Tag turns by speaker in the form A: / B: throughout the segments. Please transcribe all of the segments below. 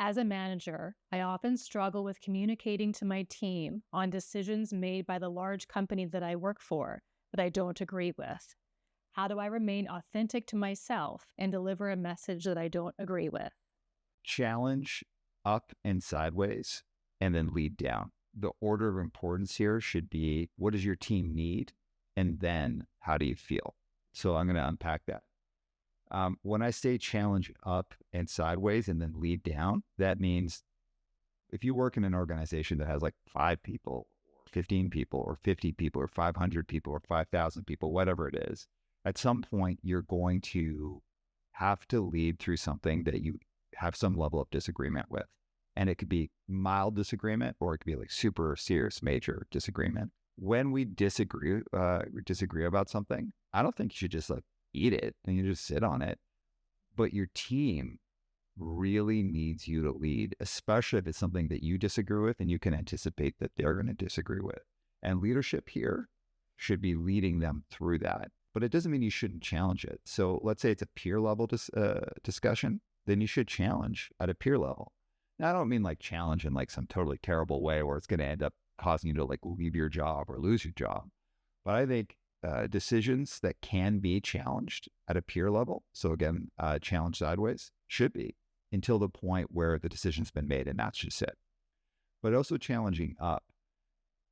A: As a manager, I often struggle with communicating to my team on decisions made by the large company that I work for that I don't agree with. How do I remain authentic to myself and deliver a message that I don't agree with?
B: Challenge up and sideways, and then lead down. The order of importance here should be, what does your team need? And then how do you feel? So I'm going to unpack that. When I say challenge up and sideways and then lead down, that means if you work in an organization that has like 5 people, or 15 people, or 50 people, or 500 people, or 5,000 people, whatever it is, at some point you're going to have to lead through something that you have some level of disagreement with. And it could be mild disagreement, or it could be like super serious, major disagreement. When we disagree about something, I don't think you should just like eat it and you just sit on it. But your team really needs you to lead, especially if it's something that you disagree with and you can anticipate that they're going to disagree with. And leadership here should be leading them through that. But it doesn't mean you shouldn't challenge it. So let's say it's a peer level discussion, then you should challenge at a peer level. Now, I don't mean like challenge in like some totally terrible way where it's going to end up causing you to like leave your job or lose your job. But I think decisions that can be challenged at a peer level, so again, challenge sideways, should be until the point where the decision's been made, and that's just it. But also challenging up.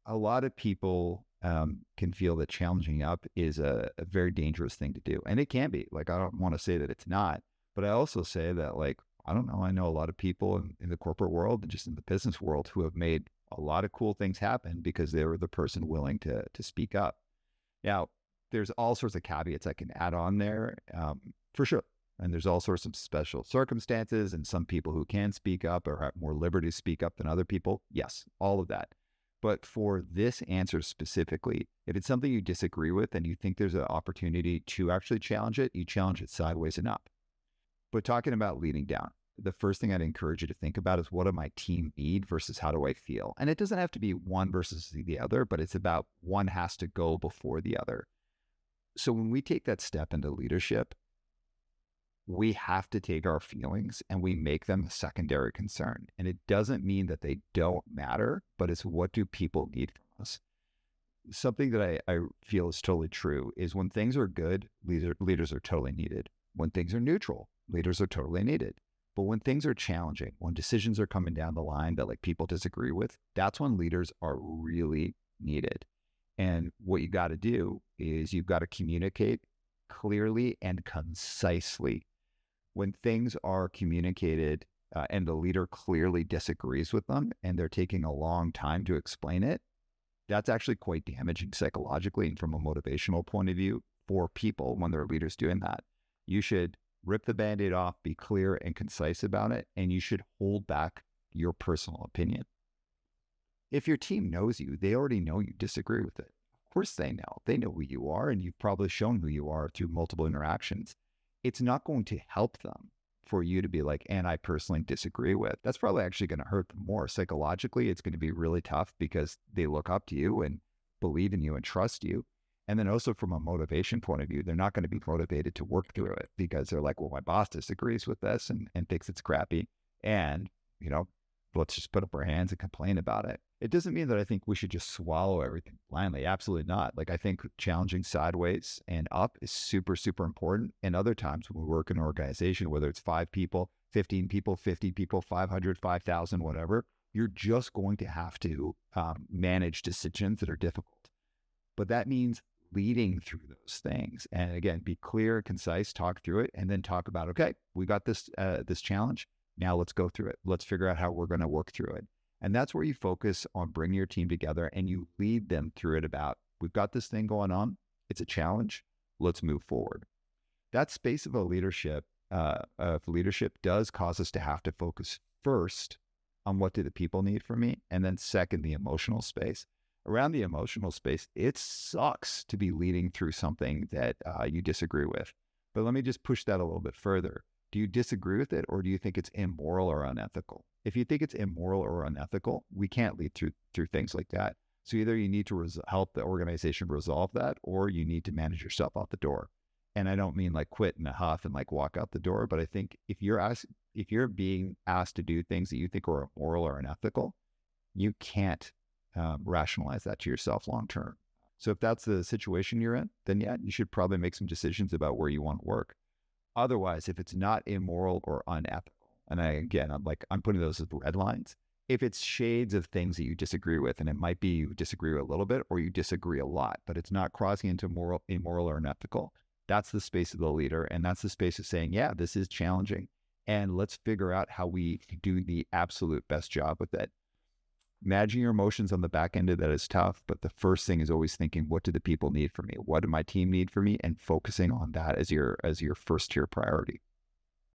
B: A lot of people can feel that challenging up is a very dangerous thing to do. And it can be. Like, I don't want to say that it's not, but I also say that, like, I don't know, I know a lot of people in the corporate world and just in the business world who have made a lot of cool things happen because they were the person willing to speak up. Now, there's all sorts of caveats I can add on there, for sure. And there's all sorts of special circumstances and some people who can speak up or have more liberty to speak up than other people. Yes, all of that. But for this answer specifically, if it's something you disagree with and you think there's an opportunity to actually challenge it, you challenge it sideways and up. But talking about leading down, the first thing I'd encourage you to think about is, what do my team need versus how do I feel? And it doesn't have to be one versus the other, but it's about one has to go before the other. So when we take that step into leadership, we have to take our feelings and we make them a secondary concern. And it doesn't mean that they don't matter, but it's, what do people need from us? Something that I feel is totally true is, when things are good, leaders are totally needed. When things are neutral, leaders are totally needed. But when things are challenging, when decisions are coming down the line that like people disagree with, that's when leaders are really needed. And what you got to do is you've got to communicate clearly and concisely. When things are communicated and the leader clearly disagrees with them and they're taking a long time to explain it, that's actually quite damaging psychologically and from a motivational point of view for people when their leader's doing that. You should rip the Band-Aid off, be clear and concise about it, and you should hold back your personal opinion. If your team knows you, they already know you disagree with it. Of course they know. They know who you are, and you've probably shown who you are through multiple interactions. It's not going to help them for you to be like, and I personally disagree with. That's probably actually going to hurt them more. Psychologically, it's going to be really tough because they look up to you and believe in you and trust you. And then also from a motivation point of view, they're not going to be motivated to work through it because they're like, well, my boss disagrees with this and thinks it's crappy. And, you know, let's just put up our hands and complain about it. It doesn't mean that I think we should just swallow everything blindly. Absolutely not. Like, I think challenging sideways and up is super, super important. And other times when we work in an organization, whether it's 5 people, 15 people, 50 people, 500, 5,000, whatever, you're just going to have to manage decisions that are difficult. But that means leading through those things. And again, be clear, concise, talk through it, and then talk about, okay, we got this challenge. Now let's go through it. Let's figure out how we're going to work through it. And that's where you focus on bringing your team together and you lead them through it about, we've got this thing going on. It's a challenge. Let's move forward. That space of leadership does cause us to have to focus first on what do the people need from me, and then second, the emotional space. Around the emotional space, it sucks to be leading through something that you disagree with. But let me just push that a little bit further. Do you disagree with it, or do you think it's immoral or unethical? If you think it's immoral or unethical, we can't lead through things like that. So either you need to help the organization resolve that, or you need to manage yourself out the door. And I don't mean like quit in a huff and like walk out the door, but I think if you're if you're being asked to do things that you think are immoral or unethical, you can't rationalize that to yourself long term. So if that's the situation you're in, then yeah, you should probably make some decisions about where you want to work. Otherwise, if it's not immoral or unethical, and I'm putting those as red lines. If it's shades of things that you disagree with, and it might be you disagree a little bit or you disagree a lot, but it's not crossing into immoral or unethical, that's the space of the leader. And that's the space of saying, yeah, this is challenging. And let's figure out how we do the absolute best job with it. Managing your emotions on the back end of that is tough, but the first thing is always thinking, what do the people need from me? What do my team need from me? And focusing on that as your first tier priority.